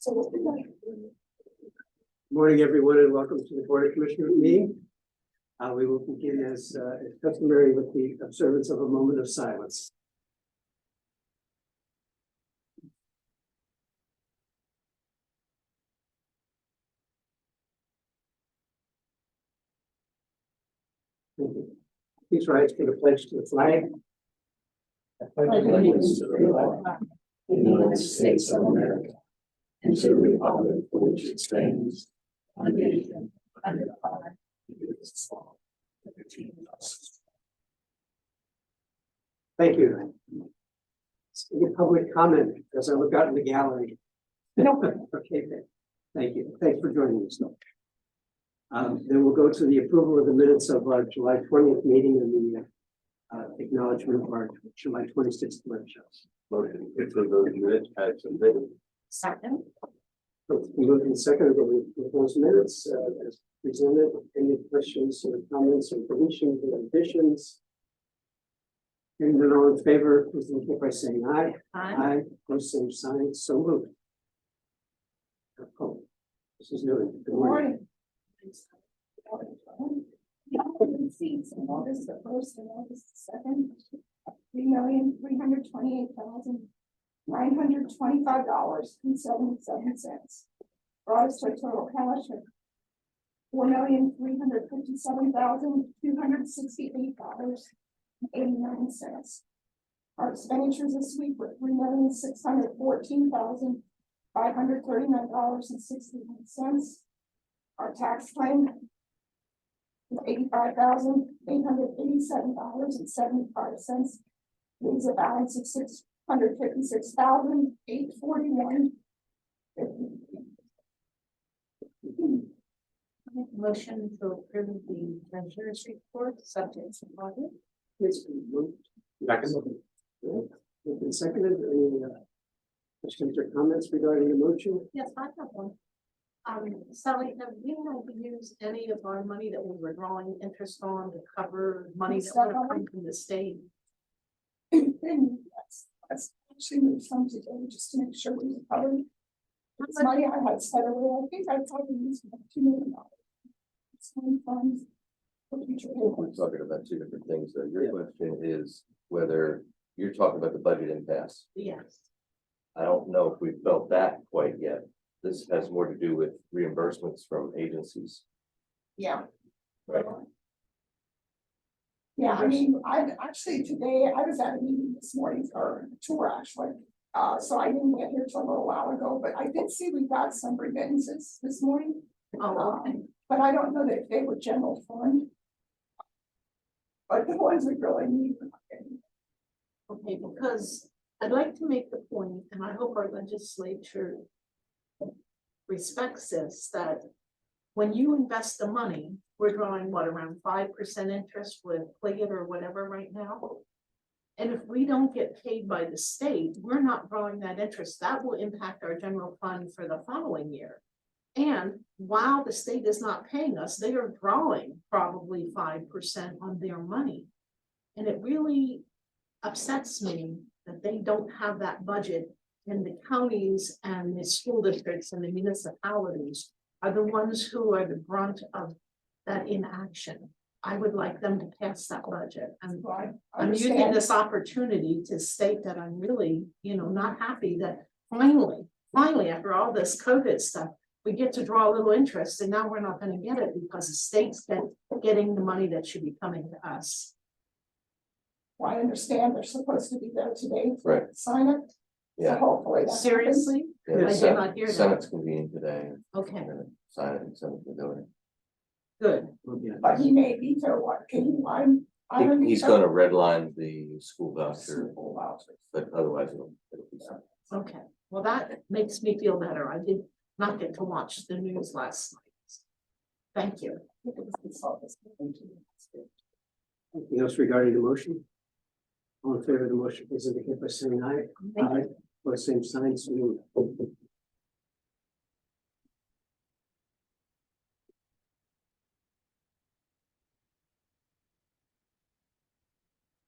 Morning, everyone, and welcome to the Board of Commissioners meeting. We will begin as customary with the observance of a moment of silence. Thank you. Please rise for the pledge to the flag. I pledge allegiance to the flag of the United States of America and to the republic for which it stands, one nation, under God, indivisible, with liberty and justice. Thank you. Any public comment as I look out in the gallery? No. Okay, thank you. Thanks for joining us. Then we'll go to the approval of the minutes of our July 20th meeting and the acknowledgement of our July 26th workshop. Motion to approve those minutes as submitted. Second. Moved and seconded with those minutes as presented. Any questions or comments or deletions or additions? Hearing none, all in favor, please indicate by saying aye. Aye. Opposed, same sign. So moved. Oh, this is new. Good Morning. Receipts in August the 1st and August the 2nd, $3,328,925.77. Brought us to a total cash of $4,357,268.89. Our expenditures this week were $3,614,539.61. Our tax claim $85,887.75. Leaves a balance of $656,841. Motion to approve the treasurer's report subject to audit. It's been moved. Second. Moved and seconded. Any questions or comments regarding the motion? Yes, I have one. Sally, have we had to use any of our money that we were drawing interest on to cover money that would have come from the state? That's actually moved some today just to make sure we were covered. It's money I had set away. I think I probably used about $2 million. It's funds for future We're payments. talking about two different things. Your question is whether you're talking about the budget impasse. Yes. I don't know if we've felt that quite yet. This has more to do with reimbursements from agencies. Yeah. Right. Yeah, I mean, I actually today, I was at a meeting this morning or a tour actually. So I didn't get here till a little while ago, but I did see we got some remittances this morning. Oh, But I don't know that they were general fund. But the ones we really need. okay, because I'd like to make the point, and I hope our legislature respects this, that when you invest the money, we're drawing what, around 5% interest with Pliget or whatever right now. And if we don't get paid by the state, we're not drawing that interest. That will impact our general fund for the following year. And while the state is not paying us, they are drawing probably 5% on their money. And it really upsets me that they don't have that budget, and the counties and the school districts and the municipalities are the ones who are the brunt of that inaction. I would like them to pass that budget, and I'm using this opportunity to state that I'm really, not happy that finally, after all this COVID stuff, we get to draw a little interest, and now we're not going to get it because the state's getting the money that should be coming to us. Well, I understand they're supposed to be there today to Right. sign it. Yeah. So hopefully that Seriously? Yeah, I the did not hear that. Senate's convening today. Okay, We're gonna sign it and send it to the building. good. happens. But he may veto what, can you, I'm. He's gonna redline the school voucher, School vouchers. but otherwise it'll be signed. Okay, well, that makes me feel better. I did not get to watch the news last night. Thank you. Anything else regarding the motion? All in favor of the motion, please indicate by saying aye. Thank you. Aye. Or same sign. So moved.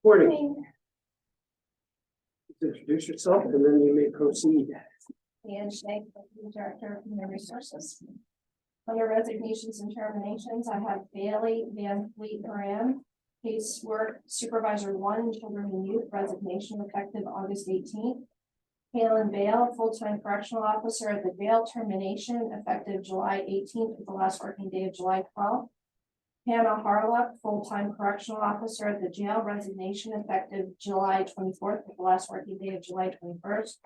Morning. Introduce yourself and then you may proceed. Leanne Schnake, Deputy Director of Human Resources. Under resignations and terminations, I have Bailey Van Fleet Moran, casework supervisor 1, children and youth, resignation effective August 18th. Halen Bale, full-time correctional officer at the jail, termination effective July 18th with the last working day of July 12th. Hannah Harlock, full-time correctional officer at the jail, resignation effective July 24th with the last working day of July 21st.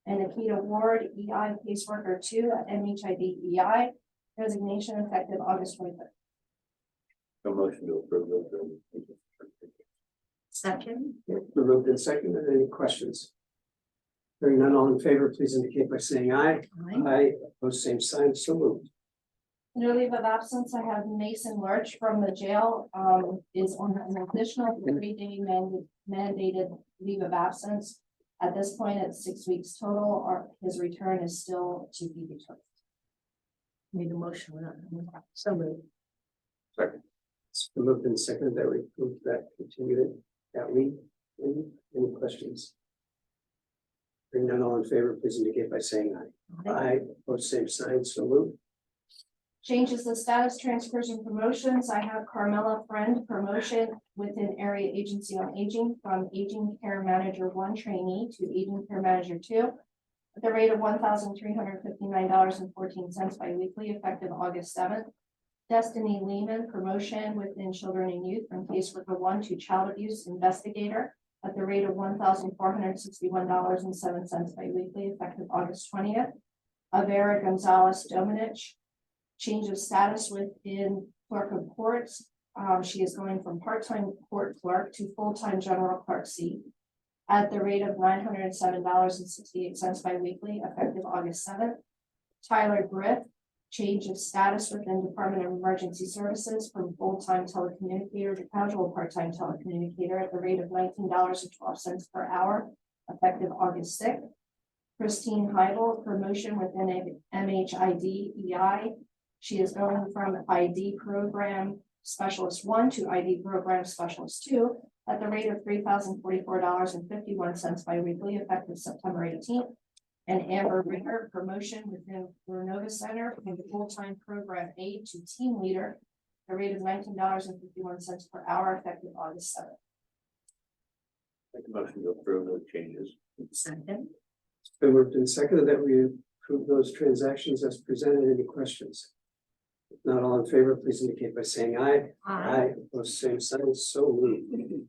And Nikita Ward, EI caseworker 2 at MHID EI, resignation effective August 25th. A motion to approve those. Second. Okay, moved and seconded. Any questions? Hearing none, all in favor, please indicate by saying aye. Aye, opposed, same sign, so moved. Under leave of absence, I have Mason Lurch from the jail, is on an additional 3-day mandated leave of absence. At this point, it's 6 weeks total, or his return is still to be determined. Need a motion. So moved. Second. It's been moved and seconded that we approve that continued that leave. Any questions? Hearing none, all in favor, please indicate by saying aye. Aye, opposed, same sign, so moved. Changes the status, transfers and promotions. I have Carmela Friend, promotion within Area Agency on Aging from Aging Care Manager 1 trainee to Aging Care Manager 2 at the rate of $1,359.14 biweekly effective August 7th. Destiny Lehman, promotion within Children and Youth from caseworker 1 to child abuse investigator at the rate of $1,461.07 biweekly effective August 20th. Avera Gonzalez Dominich, change of status within clerk of courts. She is going from part-time court clerk to full-time general clerk seat at the rate of $907.68 biweekly effective August 7th. Tyler Griff, change of status within Department of Emergency Services from full-time telecommunicator to casual part-time telecommunicator at the rate of $19.12 per hour effective August 6th. Christine Heidel, promotion within MHID EI. She is going from ID Program Specialist 1 to ID Program Specialist 2 at the rate of $3,044.51 biweekly effective September 18th. And Amber Ringer, promotion within Renova Center from full-time program aide to team leader, the rate of $19.51 per hour effective August 7th. Make a motion to approve those changes. Second. It's been moved and seconded that we approve those transactions as presented. Any questions? If not, all in favor, please indicate by saying aye. Aye, opposed, same sign, so moved.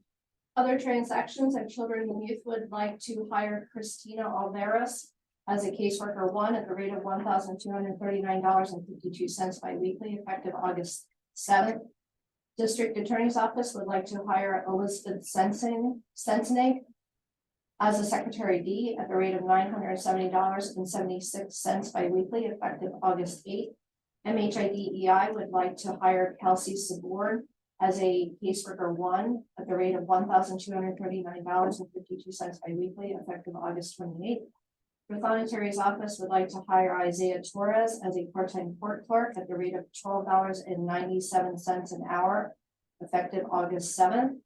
Other transactions and Children and Youth would like to hire Christina Alvarez as a caseworker 1 at the rate of $1,239.52 biweekly effective August 7th. District Attorney's Office would like to hire Elizabeth Sensenig as a Secretary D at the rate of $970.76 biweekly effective August 8th. MHIDEI would like to hire Kelsey Saborn as a caseworker 1 at the rate of $1,239.52 biweekly effective August 28th. Prothonotary's office would like to hire Isaiah Torres as a part-time court clerk at the rate of $12.97 an hour effective August 7th.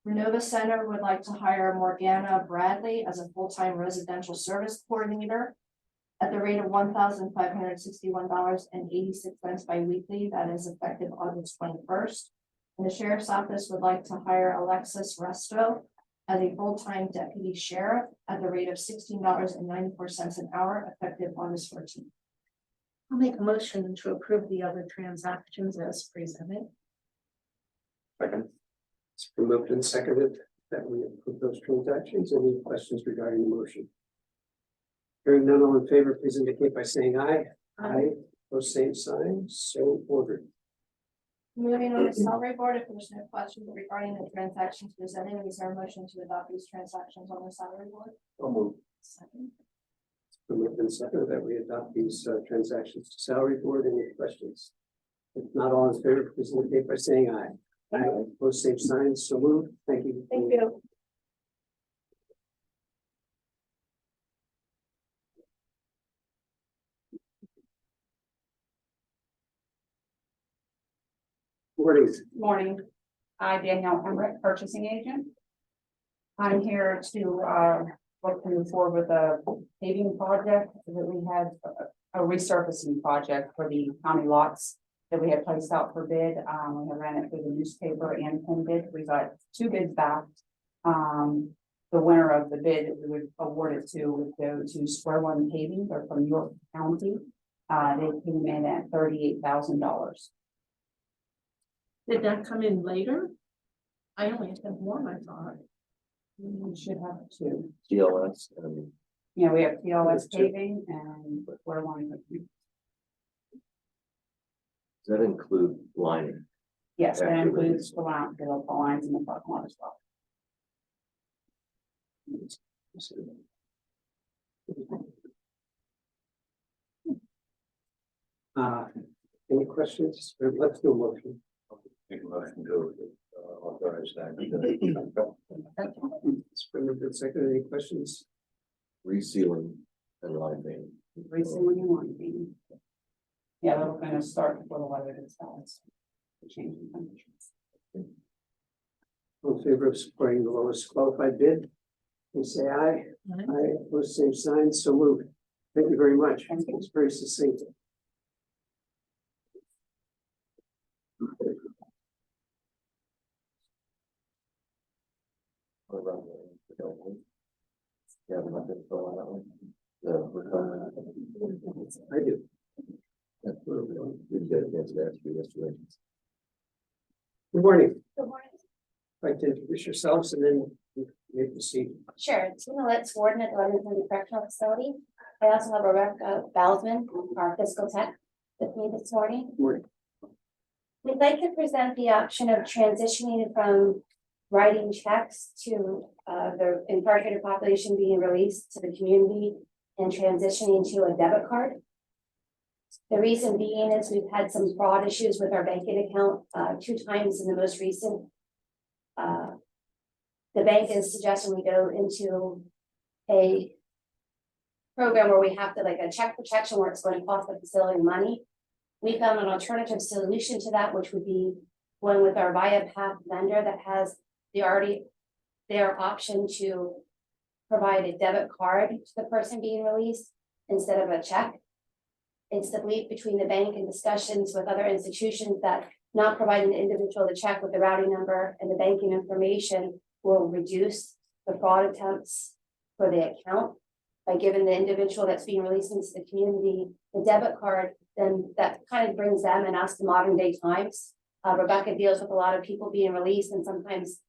Renova Center would like to hire Morgana Bradley as a full-time residential service coordinator at the rate of $1,561.86 biweekly. That is effective August 21st. And the Sheriff's Office would like to hire Alexis Resto as a full-time deputy sheriff at the rate of $16.94 an hour effective August 14th. I'll make a motion to approve the other transactions as presented. Second. It's been moved and seconded that we approve those transactions. Any questions regarding the motion? Hearing none, all in favor, please indicate by saying aye. Aye, opposed, same sign, so ordered. Moving on to salary board, if there's no questions regarding the transactions presented, is there a motion to adopt these transactions on the salary board? I'll move. Second. It's been moved and seconded that we adopt these transactions to salary board. Any questions? If not, all in favor, please indicate by saying aye. Aye, opposed, same sign, so moved. Thank you. Thank you. Morning. Morning. Danielle Emmerich, purchasing agent. I'm here to look to move forward with a paving project that we had, a resurfacing project for the county lots that we had placed out for bid. We had ran it through the newspaper and pinned it. We got 2 bids back. The winner of the bid that we would award it to would go to Square One Paving. They're from York County. They came in at $38,000. Did that come in later? I only had one, I thought. We should have 2. TLS and Yeah, we have TLS There's 2. paving and Square One. does that include lining? Yes, that After includes the lines in the parking lot as well. Any questions? Let's do a motion. Make a motion to authorize that. It's been a good second. Any questions? Resealing and line painting. Recently you want to. Yeah, we're gonna start before the weather gets bad. Changing conditions. All in favor of supporting the lowest qualified bid? Please say aye. Aye, opposed, same sign, so moved. Thank you very much. Thank you. It's very succinct. What about the- Yeah, we're not gonna fill that one. The I do. we did get a chance to ask you yesterday. Good morning. Good morning. I'd like to introduce yourselves and then you may proceed. Sure, Tina Litz, Warden at the Lebanon County Correctional Facility. I also have Rebecca Balsman, our fiscal tech, with me this morning. Good morning. We'd like to present the option of transitioning from writing checks to the incarcerated population being released to the community and transitioning to a debit card. The reason being is we've had some fraud issues with our banking account 2 times in the most recent. The bank is suggesting we go into a program where we have to like a check protection where it's going to cost the facility money. We found an alternative solution to that, which would be going with our ViaPath vendor that has their option to provide a debit card to the person being released instead of a check. It's the belief between the bank and discussions with other institutions that not providing the individual the check with the routing number and the banking information will reduce the fraud attempts for the account. By giving the individual that's being released into the community the debit card, then that kind of brings them and us to modern day times. Rebecca deals with a lot of people being released, and sometimes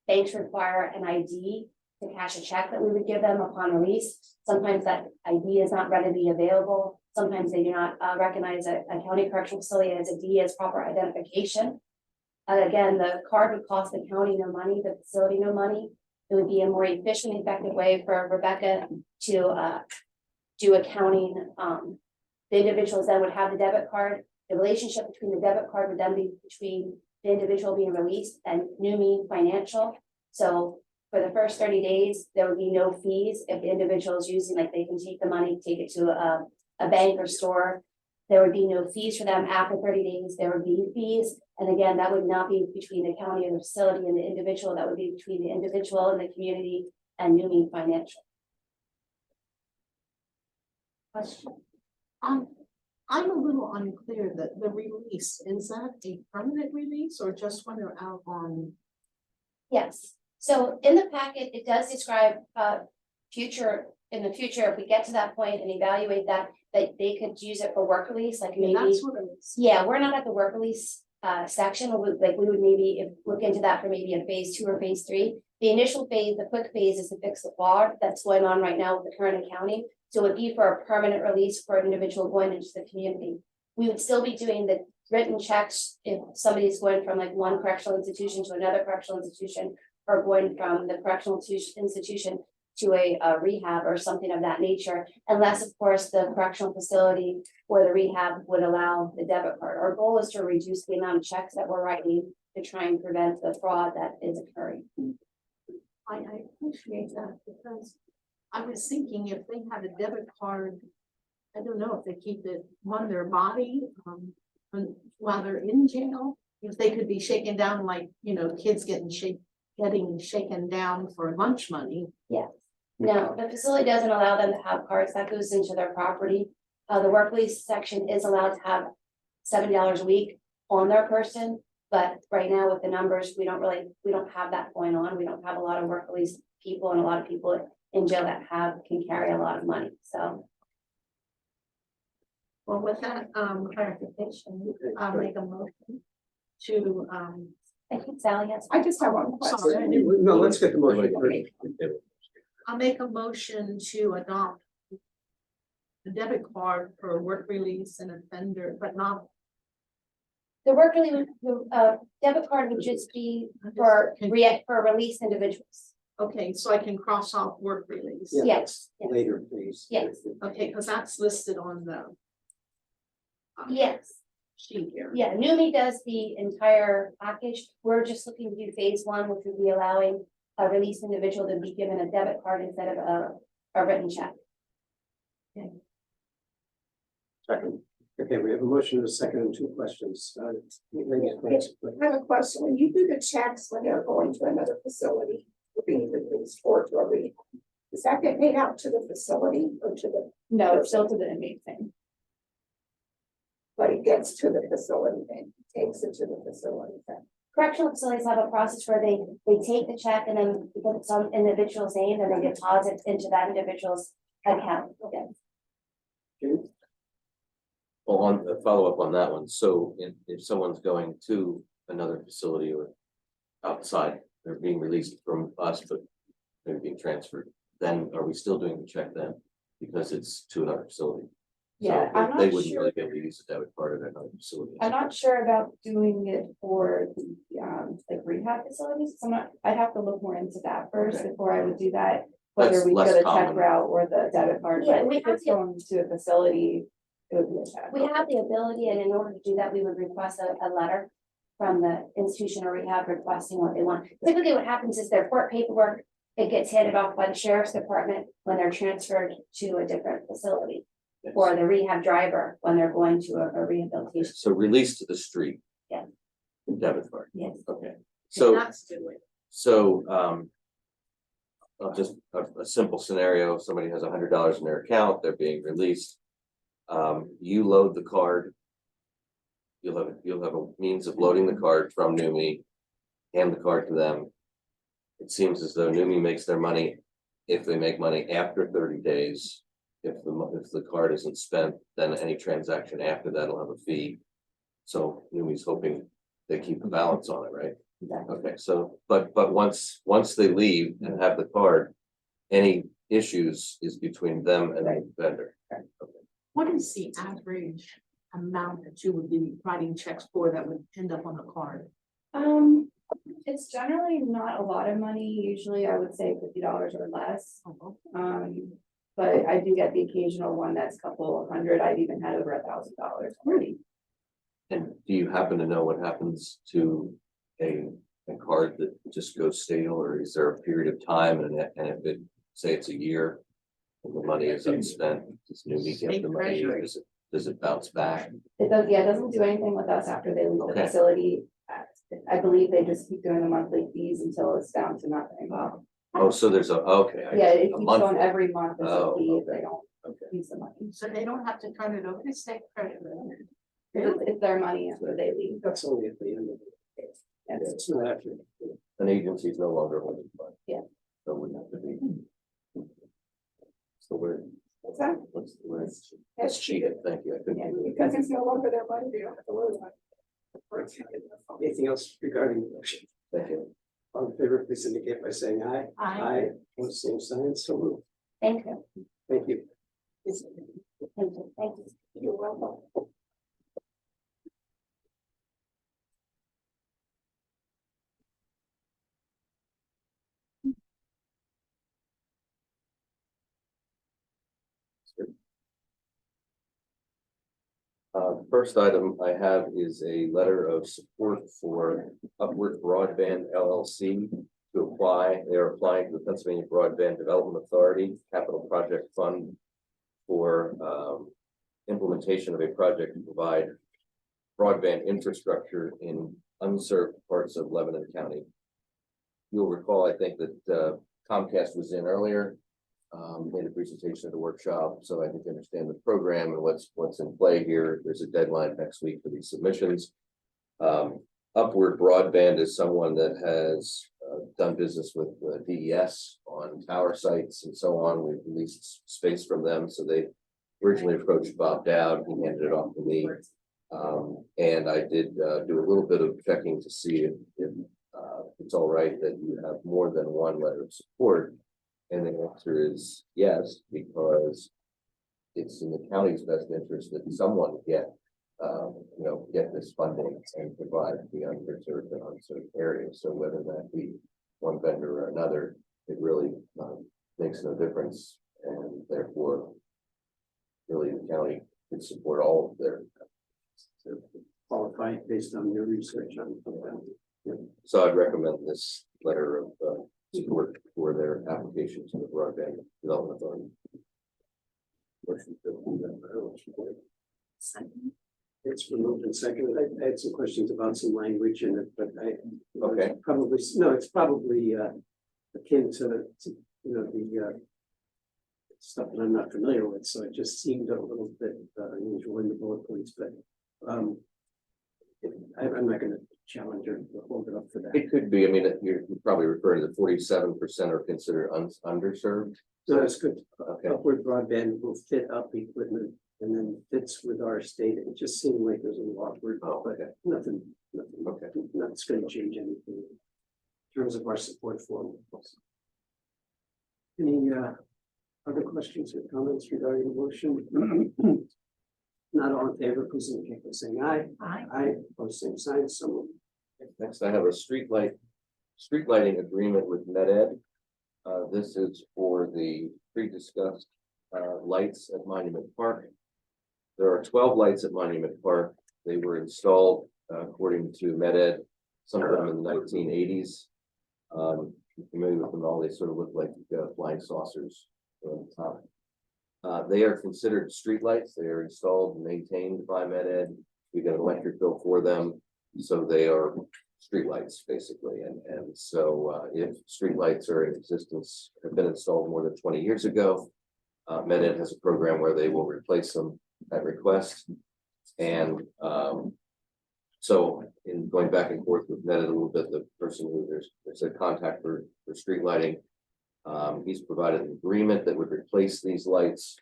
banks require an ID to cash a check that we would give them upon release. Sometimes that ID is not readily available. Sometimes they do not recognize a county correctional facility as a D as proper identification. Again, the card would cost the county no money, the facility no money. It would be a more efficient, effective way for Rebecca to do accounting. The individuals then would have the debit card. The relationship between the debit card would then be between the individual being released and Numi Financial. So for the first 30 days, there would be no fees if the individual is using, like they can take the money, take it to a bank or store. There would be no fees for them. After 30 days, there would be fees. And again, that would not be between the county and the facility and the individual. That would be between the individual and the community and Numi Financial. Question. I'm a little unclear that the release, is that a permanent release or just when they're out on? Yes, so in the packet, it does describe in the future, if we get to that point and evaluate that they could use it for work release, like maybe. That's what it is. Yeah, we're not at the work release section, like we would maybe look into that for maybe a phase 2 or phase 3. The initial phase, the quick phase is to fix the fraud that's going on right now with the current accounting. So it would be for a permanent release for an individual going into the community. We would still be doing the written checks if somebody's going from like one correctional institution to another correctional institution, or going from the correctional institution to a rehab or something of that nature, unless of course the correctional facility or the rehab would allow the debit card. Our goal is to reduce the amount of checks that we're writing to try and prevent the fraud that is occurring. I appreciate that, because I was thinking if they had a debit card, I don't know if they keep it on their body while they're in jail, if they could be shaken down like, you know, kids getting shaken down for lunch money. Yes. No, the facility doesn't allow them to have cards. That goes into their property. The work release section is allowed to have $70 a week on their person. But right now with the numbers, we don't have that going on. We don't have a lot of work release people and a lot of people in jail that can carry a lot of money. So Well, with that, clarification, I'll make a motion to, I think Sally has. I just have one sorry, I question. didn't- No, let's get the motion first. I'll make a motion to adopt the debit card for work release and offender, but not. The work release, the debit card would just be for released individuals. Okay, so I can cross off work release. Yeah, Yes, that's later, please. Yes. Okay, because that's listed on the Yes, sheet here. yeah, NUMI does the entire package. We're just looking to do phase one, which would be allowing a released individual to be given a debit card instead of a written check. Second. Okay, we have a motion, a second, and two questions. Ladies first. I have a question. When you do the checks when they're going to another facility, being released or to a rehab, does that get paid out to the facility or to the, No, it's still to the inmate thing. but it gets to the facility then, takes it to the facility then? Correctional facilities have a process where they take the check and then because it's on individual's name and they deposit into that individual's account. Jim? Well, on a follow up on that one, so if someone's going to another facility or outside, they're being released from us, but they're being transferred, then are we still doing the check then? Because it's to another facility. So Yeah, I'm they not wouldn't sure. really be able to use a debit card at another facility. I'm not sure about doing it for the, like rehab facilities, so I'd have to look more into that first Okay. before I would do that. That's Whether we go less the check common. route or the debit card, Yeah, but we if have it's to- going to a facility, it would be a check. We have the ability, and in order to do that, we would request a letter from the institution or rehab requesting what they want. Typically, what happens is their court paperwork, it gets handed off by the sheriff's department when they're transferred to a different facility. Yes. Or the rehab driver when they're going to a rehabilitation. So release to the street. Yeah. Debit card, Yes. okay. And So that's the way. So, just a simple scenario, somebody has $100 in their account, they're being released. You load the card. You'll have a means of loading the card from NUMI, hand the card to them. It seems as though NUMI makes their money if they make money after 30 days. If the card isn't spent, then any transaction after that will have a fee. So NUMI's hoping they keep the balance on it, right? Exactly. Okay, so, but once they leave and have the card, any issues is between them and the vendor. What is the average amount that you would be writing checks for that would end up on the card? It's generally not a lot of money, usually I would say $50 or less. But I do get the occasional one that's a couple of hundred, I've even had over $1,000 already. And do you happen to know what happens to a card that just goes stale, or is there a period of time and if it, say it's a year, and the money is unspent, does NUMI get the money, Treasury. does it bounce back? It does, yeah, it doesn't do anything with us after they leave the Okay. facility. I believe they just keep doing the monthly fees until it's down to nothing. Oh, so there's okay. Yeah, it a keeps month. going every month as a Oh, fee if okay. they don't Okay. use the money. So they don't have to turn it over to state credit. It's their money after they leave. That's only at the end of the day. And it's not after. An agency is no longer holding money. Yeah. So it wouldn't have to be. So we're, What's that? what's the word? That's cheated. Thank you. I couldn't Yeah. think of it. Because it's no longer their money, they don't have to worry about it. Anything else regarding the motion? Thank you. All in favor, please indicate by saying aye. Aye. Opposed, same sign, so moved. Thank you. Thank you. Thank you. Thank you. You're welcome. First item I have is a letter of support for Upward Broadband LLC to apply. They're applying to the Pennsylvania Broadband Development Authority Capital Project Fund for implementation of a project to provide broadband infrastructure in unserved parts of Lebanon County. You'll recall, I think, that Comcast was in earlier made a presentation at a workshop, so I think I understand the program and what's in play here. There's a deadline next week for these submissions. Upward Broadband is someone that has done business with DES on tower sites and so on. We've leased space from them, so they originally approached Bob Dowd. He handed it off to me. And I did do a little bit of checking to see if it's all right that you have more than one letter of support. And the answer is yes, because it's in the county's best interest that someone get this funding and provide the underserved and unserved areas. So whether that be one vendor or another, it really makes no difference. And therefore, really the county could support all of their Qualified based on your research on that. So I'd recommend this letter of support for their application to the Broadband Development Authority. Motion to approve that. It's removed and seconded. I had some questions about some language in it, but Okay. It's probably akin to the stuff that I'm not familiar with, so it just seemed a little bit unusual in the bullet points, but I'm not gonna challenge or hold it up for that. It could be, I mean, you're probably referring to the 47% are considered underserved. So that's good. Okay. Upward Broadband will fit up equipment and then fits with our state. It just seemed like there's a little awkward, Oh, but okay. nothing, Okay. that's gonna change anything in terms of our support for them. Any other questions or comments regarding the motion? Not all in favor, please indicate by saying aye. Aye. Aye, opposed, same sign, so moved. Next, I have a street lighting agreement with MedEd. This is for the pre-discussed lights at Monument Park. There are 12 lights at Monument Park. They were installed according to MedEd sometime in the 1980s. You're familiar with them all, they sort of look like flying saucers on the top. They are considered streetlights. They are installed and maintained by MedEd. We get an electric bill for them, so they are streetlights basically. And so if streetlights are in existence, have been installed more than 20 years ago, MedEd has a program where they will replace them at request. And so in going back and forth with MedEd a little bit, the person who there's a contact for street lighting. He's provided an agreement that would replace these lights.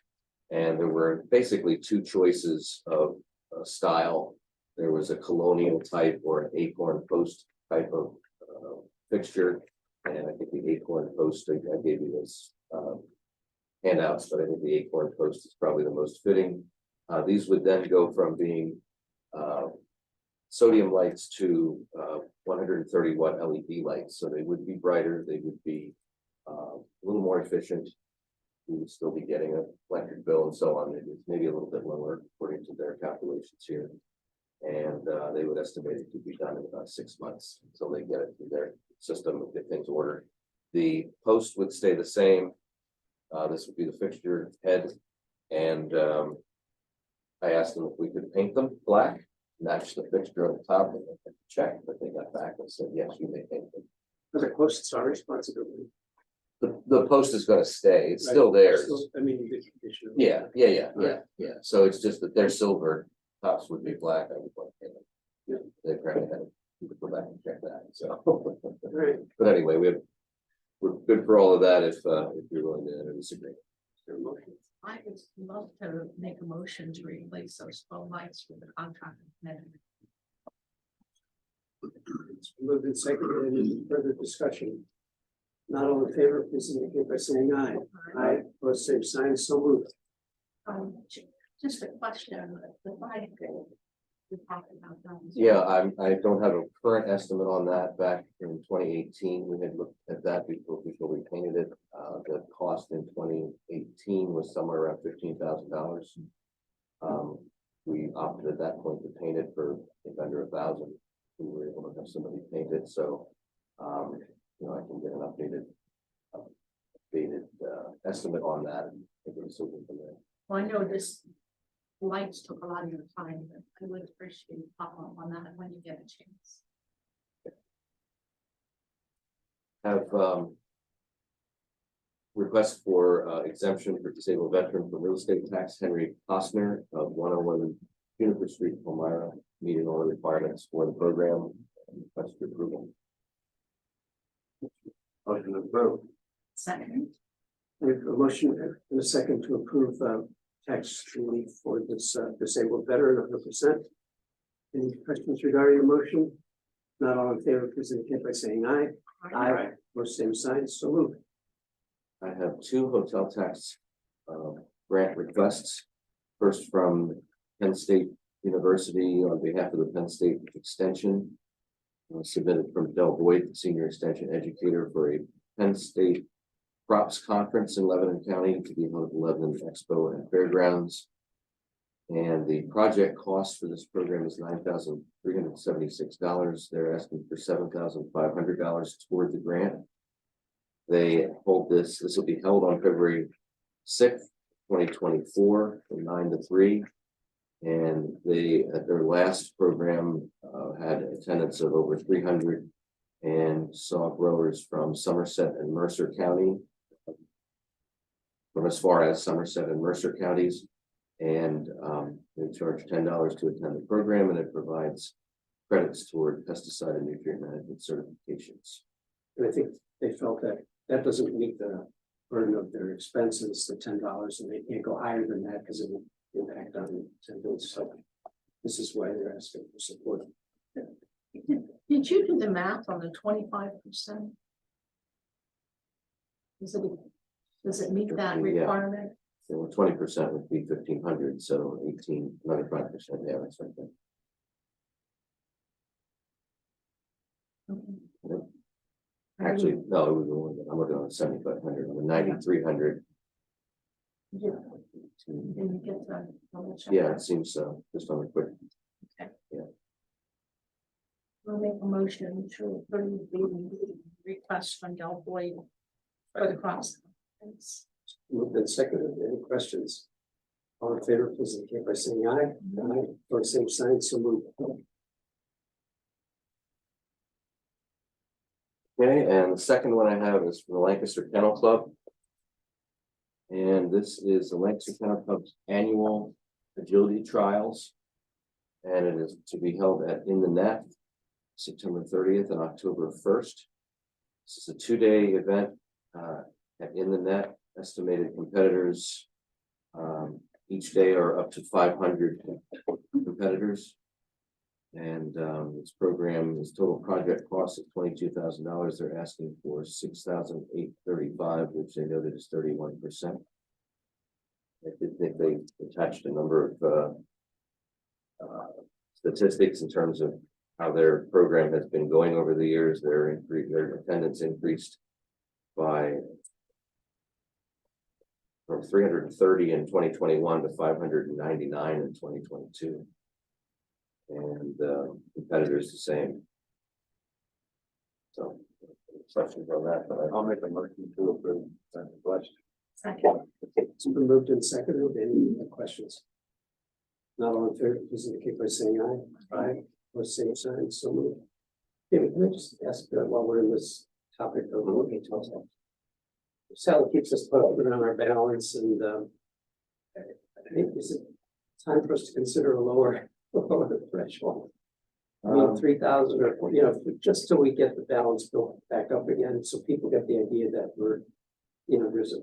And there were basically two choices of style. There was a colonial type or an acorn post type of fixture. And I think the acorn post, I gave you this handouts, but I think the acorn post is probably the most fitting. These would then go from being sodium lights to 130 watt LED lights. So they would be brighter, they would be a little more efficient. We would still be getting an electric bill and so on. Maybe a little bit lower according to their calculations here. And they would estimate it to be done in about 6 months until they get it through their system and get things ordered. The post would stay the same. This would be the fixture head. And I asked them if we could paint them black, match the fixture on the top, and they checked, but they got back and said, yes, you may paint them. For the post, it's our responsibility. The post is going to stay. It's Right. still there. Still, I mean, the condition. Yeah. So it's just that their silver tops would be black. I would like to. Yeah. They probably had to go back and check that. So, Right. but anyway, we're good for all of that if you're willing to enter this agreement. Their motion. I would love to make a motion to replace those 12 lights with the contract. It's moved and seconded. Any further discussion? Not all in favor, please indicate by saying aye. Aye, opposed, same sign, so moved. Just a question, the fire bill, we talked about that. Yeah, I don't have a current estimate on that. Back in 2018, we had looked at that before we painted it. The cost in 2018 was somewhere around $15,000. We opted at that point to paint it for I think under $1,000. We were able to have somebody paint it, so I can get an updated estimate on that. And take a decision from there. Well, I know this lights took a lot of your time, but I would appreciate you pop up on that when you get a chance. Have request for exemption for disabled veteran from real estate tax, Henry Costner of 101 Juniper Street, Palmyra, meeting all the requirements for the program. Request for approval. Motion approved. Second. We have a motion and a second to approve tax relief for this disabled veteran 100%. Any questions regarding the motion? Not all in favor, please indicate by saying aye. Aye. Or same sign, so moved. I have two hotel tax grant requests. First from Penn State University on behalf of the Penn State Extension. Submitted from Del Boyd, Senior Extension Educator, for a Penn State Crops Conference in Lebanon County to be held at the Lebanon Expo and Fairgrounds. And the project cost for this program is $9,376. They're asking for $7,500 toward the grant. They hold this will be held on February 6th, 2024, from 9 to 3. And they, at their last program, had attendance of over 300 and saw growers from Somerset and Mercer County, from as far as Somerset and Mercer counties. And they charge $10 to attend the program, and it provides credits toward pesticide and nutrient management certifications. And I think they felt that that doesn't meet the burden of their expenses, the $10, and they can't go higher than that because it would impact on attendance. So this is why they're asking for support. Did you do the math on the 25%? Does it meet that Yeah. requirement? So 20% would be 1,500, so 18, another 5%, yeah, that's right there. Okay. Actually, no, it was more than, I'm looking on 7,500, on the 9,300. Didn't get that. I'll check Yeah, that. it seems so, just on the quick. We'll make a motion to approve the request from Del Boyd for the crops. Conference. Moved and seconded. Any questions? All in favor, please indicate by saying aye. Aye. Or same sign, so moved. Okay, and the second one I have is from the Lancaster Kennel Club. And this is the Lancaster Kennel Club's annual agility trials. And it is to be held at In the Net, September 30th and October 1st. This is a 2-day event at In the Net. Estimated competitors each day are up to 500 competitors. And this program is total project cost of $22,000. They're asking for $6,835, which they noted is 31%. I did think they attached a number of statistics in terms of how their program has been going over the years. Their attendance increased by from 330 in 2021 to 599 in 2022. And competitors the same. So questions on that, but I'll make a motion to approve that request. Second. It's been moved and seconded. Any questions? Not all in favor, please indicate by saying aye. Aye. Or same sign, so moved. David, can I just ask while we're in this topic of looking to us? Sally keeps us put on our balance, and I think is it time for us to consider a lower threshold? I mean, 3,000 or, just till we get the balance built back up again, so people get the idea that we're, there's a,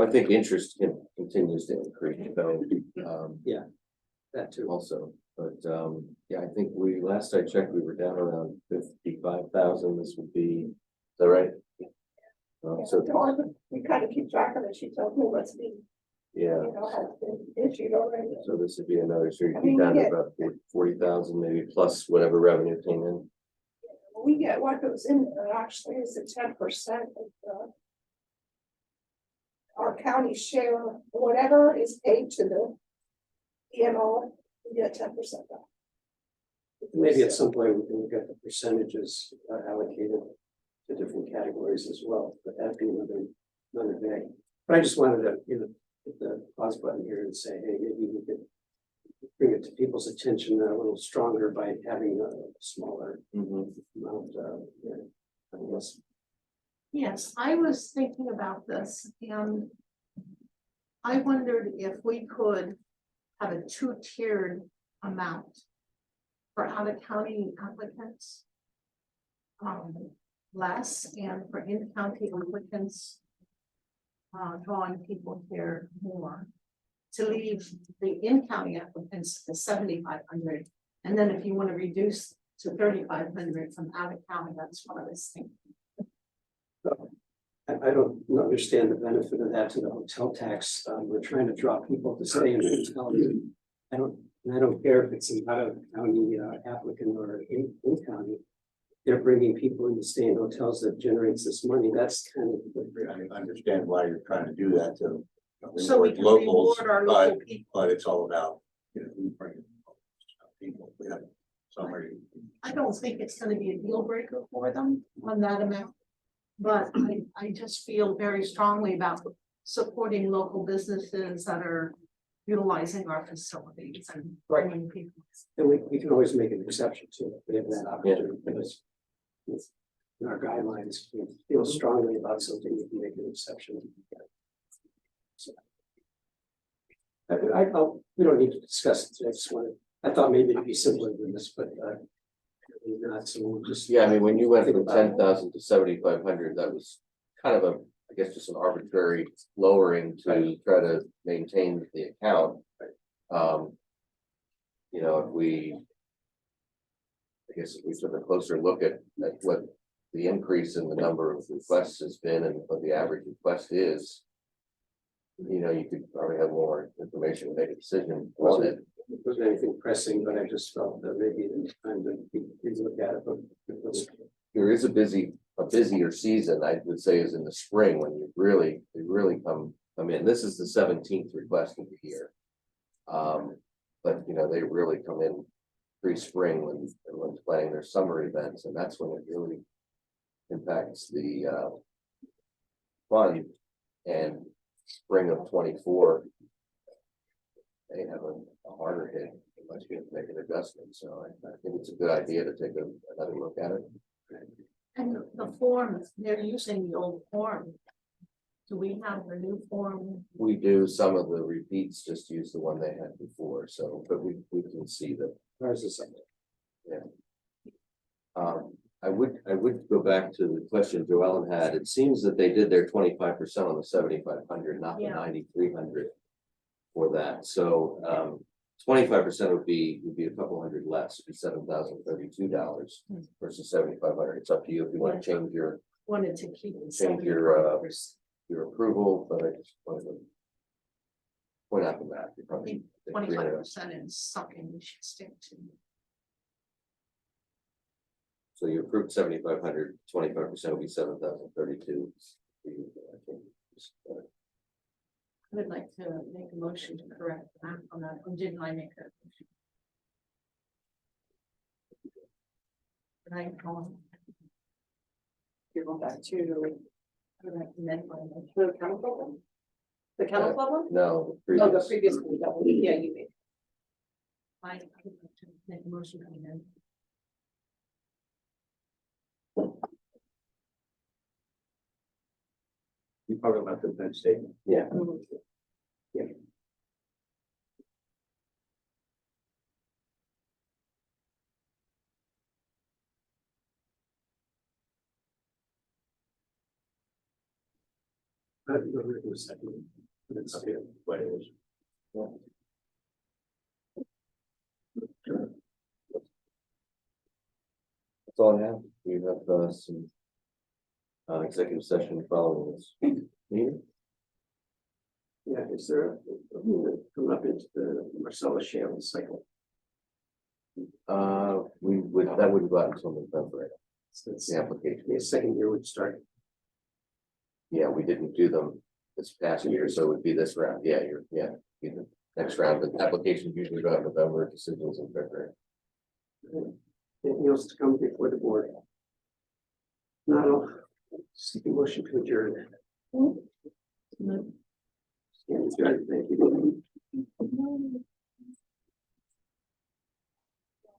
I think interest continues to increase, that too. also, but yeah, I think last I checked, we were down around 55,000. This would be, is that right? So We kind of keep track of it. She told me what's being, yeah, has been issued already. so this would be another, so I you'd mean, be down to yeah. about 40,000 maybe, plus whatever revenue came in. We get what goes in there actually is the 10% of our county share, whatever is paid to the EMO, we get 10% back. Maybe at some point we can look at the percentages allocated to different categories as well, but that'd be another day. But I just wanted to, hit the pause button here and say, hey, maybe we could bring it to people's attention a little stronger by having a smaller amount, I guess. Yes, I was thinking about this and I wondered if we could have a two-tiered amount for out-of-county applicants. Less and for in-county applicants. Drawing people here more. To leave the in-county applicants to 7,500. And then if you want to reduce to 3,500 from out-of-county, that's what I was thinking. I don't understand the benefit of that to the hotel tax. We're trying to draw people to stay in hotels. I don't care if it's an out of county applicant or in county. They're bringing people in to stay in hotels that generates this money. That's kind of. I understand why you're trying to do that to. So we can reward our local people. But it's all about, we bring people, we have somewhere. I don't think it's gonna be a deal breaker for them on that amount. But I just feel very strongly about supporting local businesses that are utilizing our facilities and bringing people. And we can always make an exception to it. We have that opportunity. Because it's in our guidelines, we feel strongly about something, we can make an exception. So, we don't need to discuss it. I just wanted, I thought maybe it'd be simpler than this, but not, so we'll just. Yeah, I mean, when you went from 10,000 to 7,500, that was kind of I guess just an arbitrary lowering to try to maintain the account. If we took a closer look at what the increase in the number of requests has been and what the average request is. You could probably have more information and make a decision on it. It wasn't anything pressing, but I just felt that maybe it's time to look at it, but. There is a busier season, I would say, is in the spring when they really come in. This is the 17th request of the year. But they really come in pre-spring when everyone's planning their summer events, and that's when it really impacts the fund. And spring of 24, they have a harder hit unless you make an adjustment. So I think it's a good idea to take another look at it. And the form, they're using the old form. Do we have the new form? We do. Some of the repeats just use the one they had before, so, but we can see that. Ours is something. Yeah. I would go back to the question Joellen had. It seems that they did their 25% on the 7,500, not the Yeah. 9,300 for that. So 25% would be a couple hundred less, it'd be $7,032 versus 7,500. It's up to you if you want to change your Wanted to keep it. Change your approval, but I just wanted to point out the math. You probably 25% is something we should stick to. So you approved 7,500, 25% will be 7,032. I would like to make a motion to correct the math on that, or didn't I make that motion? Right, You're going back to the kennel club? The kennel club one? No, No, the previous one, yeah, you made. I would like to make a motion to amend. You talking about the event statement? Yeah. Yeah. It was second. It's Okay, what it is. That's all I have. We have some executive session following this meeting. Yeah, is there coming up into the Marcellus Shale cycle? That wouldn't go out until November. So it's The application. the second year would start. Yeah, we didn't do them this past year, so it would be this round. Yeah, be the next round. But applications usually go out in November, decisions in February. Anything else to come before the board? Not all. Seek a motion to adjourn. Stand adjourned. Thank you.